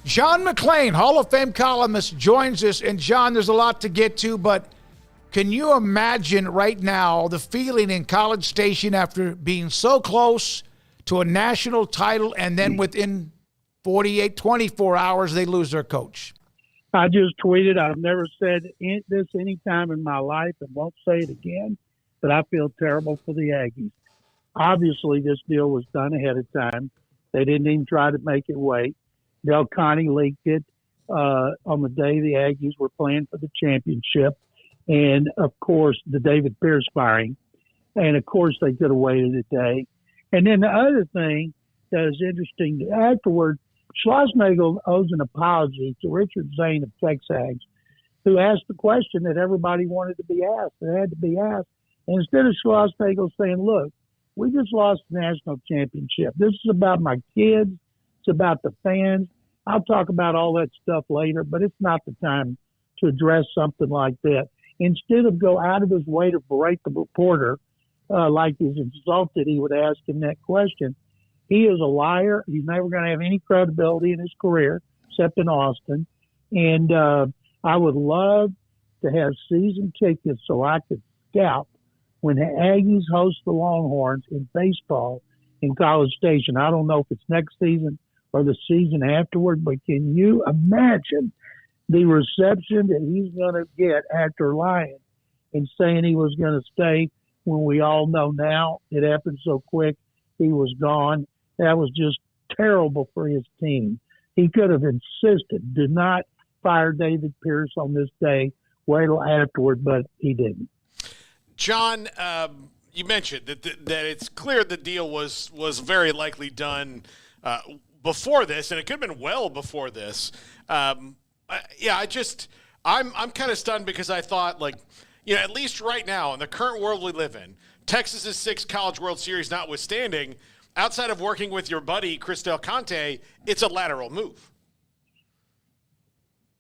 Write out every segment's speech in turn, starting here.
John McClain, Hall of Fame columnist, joins us. And, John, there's a lot to get to, but can you imagine right now the feeling in College Station after being so close to a national title and then within 24 hours they lose their coach? I just tweeted, I've never said this any time in my life and won't say it again, but I feel terrible for the Aggies. Obviously, this deal was done ahead of time. They didn't even try to make it wait. Del Conte leaked it on the day the Aggies were playing for the championship. And, of course, the David Pierce firing. And, of course, they could have waited a day. And then the other thing that is interesting, afterward, Schlossnagle owes an apology to Richard Zane of Texags, who asked the question that everybody wanted to be asked. It had to be asked. And instead of Schlossnagle saying, look, we just lost the national championship. This is about my kids. It's about the fans. I'll talk about all that stuff later, but it's not the time to address something like that. Instead of go out of his way to berate the reporter like he's insulted, he would ask him that question. He is a liar. He's never going to have any credibility in his career, except in Austin. And I would love to have season tickets so I could scout when the Aggies host the Longhorns in baseball in College Station. I don't know if it's next season or the season afterward, but can you imagine the reception that he's going to get after lying and saying he was going to stay when we all know now it happened so quick he was gone? That was just terrible for his team. He could have insisted, do not fire David Pierce on this day, wait till afterward, but he didn't. John, you mentioned that it's clear the deal was very likely done before this, and it could have been well before this. I'm kind of stunned because I thought, at least right now in the current world we live in, Texas's 6th College World Series notwithstanding, outside of working with your buddy Chris Del Conte, it's a lateral move.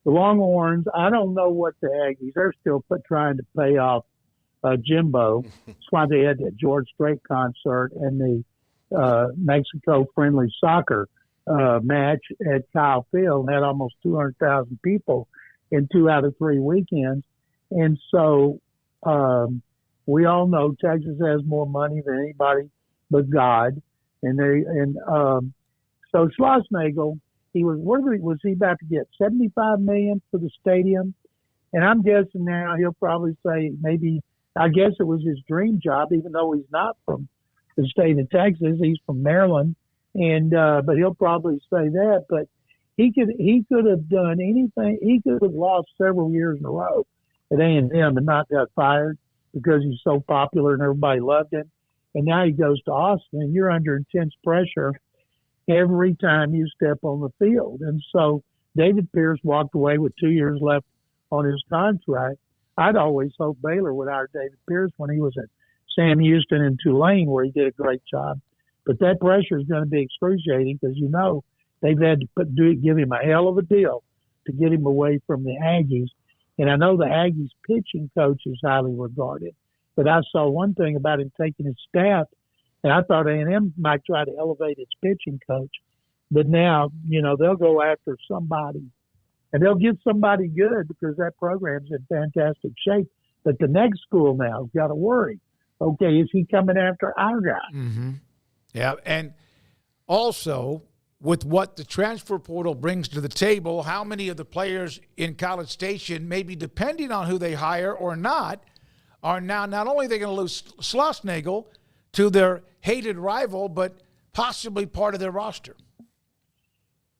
The Longhorns, I don't know what the Aggies, they're still trying to pay off Jimbo. That's why they had that George Strait concert and the Mexico-friendly soccer match at Kyle Field, had almost 200,000 people in 2 out of 3 weekends. And so we all know Texas has more money than anybody but God. So Schlossnagle, was he about to get $75 million for the stadium? And I'm guessing now he'll probably say I guess it was his dream job, even though he's not from the state of Texas. He's from Maryland. And but he'll probably say that. But he could have done anything. He could have lost several years in a row at A&M and not got fired because he's so popular and everybody loved him. And now he goes to Austin, and you're under intense pressure every time you step on the field. And so David Pierce walked away with 2 years left on his contract. I'd always hoped Baylor would hire David Pierce when he was at Sam Houston and Tulane, where he did a great job. But that pressure is going to be excruciating because, they've had to give him a hell of a deal to get him away from the Aggies. And I know the Aggies pitching coach is highly regarded. But I saw one thing about him taking his staff, and I thought A&M might try to elevate its pitching coach. But now, they'll go after somebody. And they'll get somebody good because that program's in fantastic shape. But the next school now has got to worry. Okay, is he coming after our guy? Mm-hmm. Yeah, and also with what the transfer portal brings to the table, how many of the players in College Station, maybe depending on who they hire or not, are now not only they're going to lose Schlossnagle to their hated rival, but possibly part of their roster.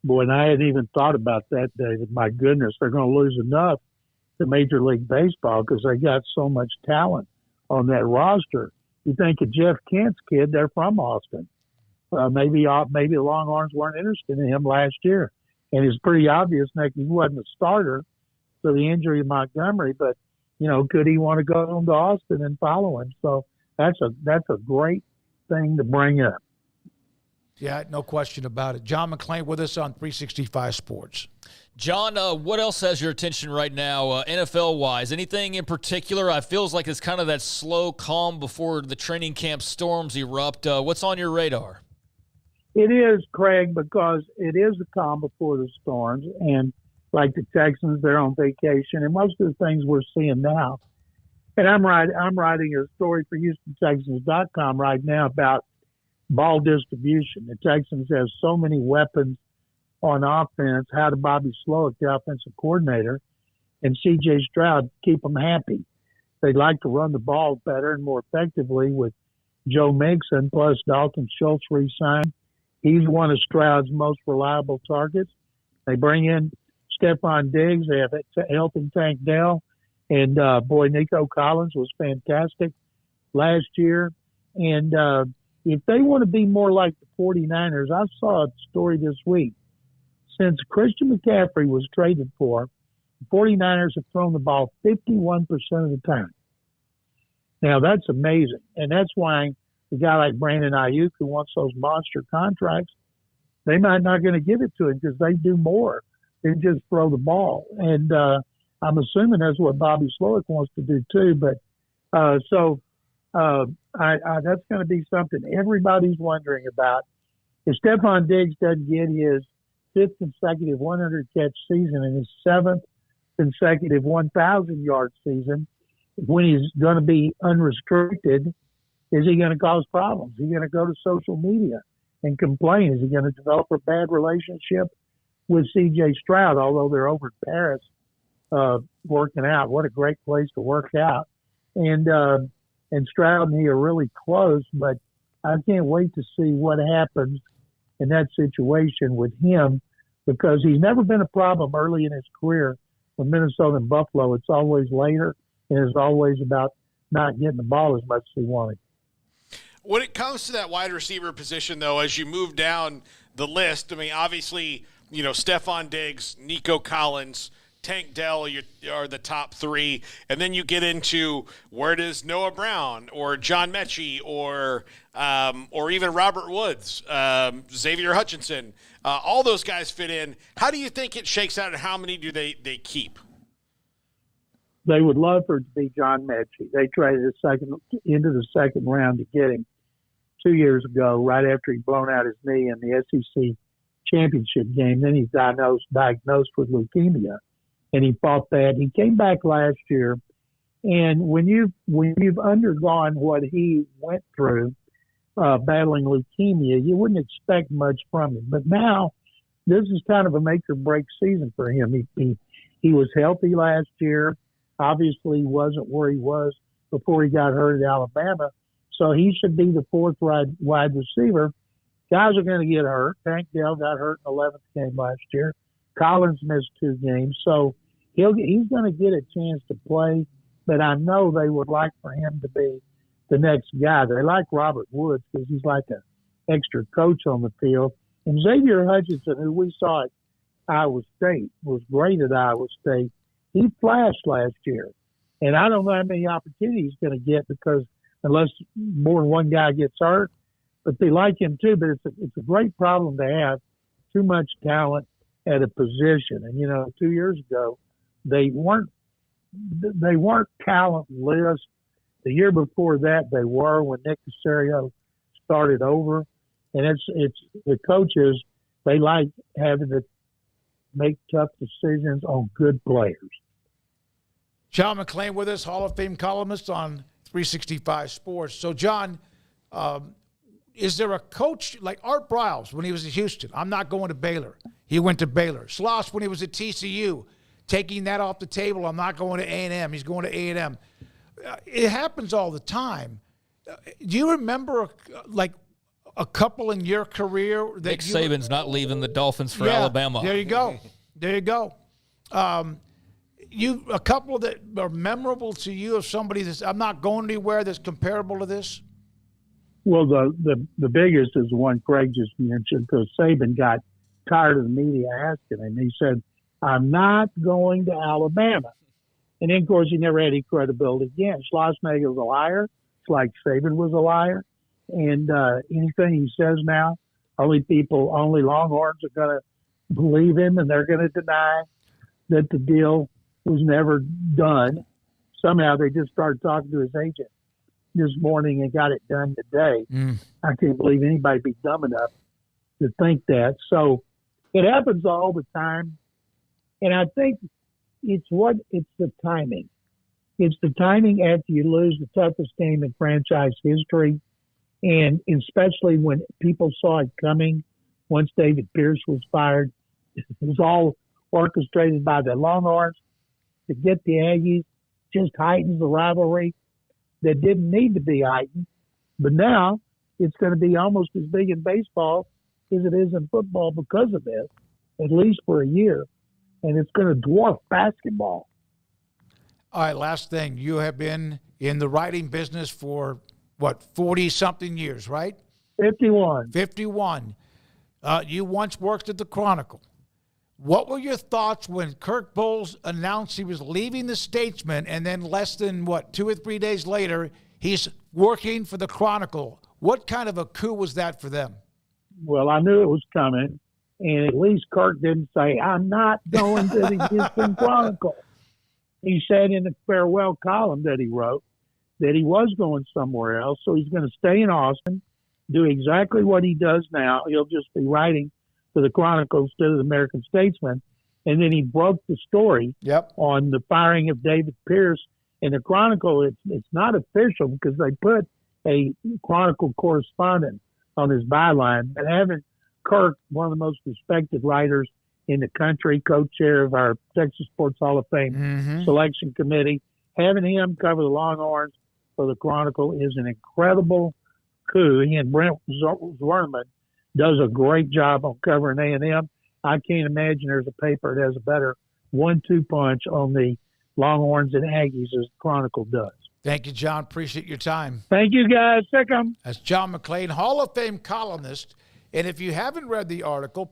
Boy, and I hadn't even thought about that, David. My goodness, they're going to lose enough to Major League Baseball because they got so much talent on that roster. You think of Jeff Kent's kid, they're from Austin. Maybe the Longhorns weren't interested in him last year. And it's pretty obvious that he wasn't a starter for the injury of Montgomery, but could he want to go on to Austin and follow him? So that's a great thing to bring up. Yeah, no question about it. John McClain with us on 365 Sports. John, what else has your attention right now, NFL-wise? Anything in particular? I feels like it's kind of that slow calm before the training camp storms erupt. What's on your radar? It is, Craig, because it is the calm before the storms. And like the Texans, they're on vacation. And most of the things we're seeing now. And I'm writing a story for HoustonTexans.com right now about ball distribution. The Texans have so many weapons on offense. How did Bobby Slowick, the offensive coordinator, and C.J. Stroud keep them happy? They'd like to run the ball better and more effectively with Joe Mixon, plus Dalton Schultz re-signed. He's one of Stroud's most reliable targets. They bring in Stephon Diggs. They have helping Tank Dell. And, Nico Collins was fantastic last year. And if they want to be more like the 49ers, I saw a story this week. Since Christian McCaffrey was traded for, the 49ers have thrown the ball 51% of the time. Now, that's amazing. And that's why a guy like Brandon Ayuk, who wants those monster contracts, they might not going to give it to him because they do more than just throw the ball. And I'm assuming that's what Bobby Slowick wants to do too. But that's going to be something everybody's wondering about. If Stephon Diggs doesn't get his 5th consecutive 100-catch season and his 7th consecutive 1,000-yard season, when he's going to be unrestricted, is he going to cause problems? Is he going to go to social media and complain? Is he going to develop a bad relationship with C.J. Stroud, although they're over in Paris working out? What a great place to work out. And Stroud and he are really close, but I can't wait to see what happens in that situation with him, because he's never been a problem early in his career with Minnesota and Buffalo. It's always later, and it's always about not getting the ball as much as he wanted. When it comes to that wide receiver position, though, as you move down the list, I mean, obviously, Stephon Diggs, Nico Collins, Tank Dell are the top three, and then you get into where does Noah Brown or John Mechie or even Robert Woods, Xavier Hutchinson, all those guys fit in. How do you think it shakes out, and how many do they keep? They would love for it to be John Mechie. They traded into the second round to get him 2 years ago, right after he'd blown out his knee in the SEC championship game. Then he's diagnosed with leukemia, and he fought that. He came back last year, and when you've undergone what he went through, battling leukemia, you wouldn't expect much from him. But now, this is kind of a make or break season for him. He was healthy last year. Obviously, he wasn't where he was before he got hurt at Alabama. So he should be the 4th wide receiver. Guys are going to get hurt. Tank Dell got hurt in the 11th game last year. Collins missed 2 games. So he's going to get a chance to play, but I know they would like for him to be the next guy. They like Robert Woods because he's like an extra coach on the field. And Xavier Hutchinson, who we saw at Iowa State, was great at Iowa State. He flashed last year. And I don't know how many opportunities he's going to get, because unless more than one guy gets hurt, but they like him too. But it's a great problem to have, too much talent at a position. And, 2 years ago, they weren't talentless. The year before that, they were, when Nick Caserio started over. And it's the coaches, they like having to make tough decisions on good players. John McClain with us, Hall of Fame columnist on 365 Sports. So, John, is there a coach like Art Briles when he was at Houston? I'm not going to Baylor. He went to Baylor. Schloss when he was at TCU, taking that off the table. I'm not going to A&M. He's going to A&M. It happens all the time. Do you remember a couple in your career that Nick Saban's not leaving the Dolphins for Alabama? There you go. There you go. A couple that are memorable to you of somebody that's I'm not going anywhere that's comparable to this? Well, the biggest is the one Craig just mentioned, because Saban got tired of the media asking him. He said, I'm not going to Alabama. And then, of course, he never had any credibility again. Schlossnagle's a liar. It's like Saban was a liar. And anything he says now, only Longhorns are going to believe him, and they're going to deny that the deal was never done. Somehow they just started talking to his agent this morning and got it done today. I can't believe anybody'd be dumb enough to think that. So it happens all the time. And I think it's the timing. It's the timing after you lose the toughest game in franchise history. And especially when people saw it coming once David Pierce was fired. It was all orchestrated by the Longhorns to get the Aggies, just heightens the rivalry that didn't need to be heightened. But now it's going to be almost as big in baseball as it is in football because of this, at least for a year. And it's going to dwarf basketball. All right, last thing. You have been in the writing business for, 40-something years, right? 51. 51. You once worked at the Chronicle. What were your thoughts when Kirk Bohls announced he was leaving the Statesman, and then less than, 2 or 3 days later, he's working for the Chronicle? What kind of a coup was that for them? Well, I knew it was coming, and at least Kirk didn't say, I'm not going to the Houston Chronicle. He said in the farewell column that he wrote that he was going somewhere else, so he's going to stay in Austin, do exactly what he does now. He'll just be writing for the Chronicle instead of the American Statesman. And then he broke the story on the firing of David Pierce. In the Chronicle, it's not official because they put a Chronicle correspondent on his byline. But having Kirk, one of the most respected writers in the country, co-chair of our Texas Sports Hall of Fame selection committee, having him cover the Longhorns for the Chronicle is an incredible coup. He and Brent Zwerman does a great job on covering A&M. I can't imagine there's a paper that has a better 1-2 punch on the Longhorns and Aggies as the Chronicle does. Thank you, John. Appreciate your time. Thank you, guys. Sick 'em. That's John McClain, Hall of Fame columnist. And if you haven't read the article,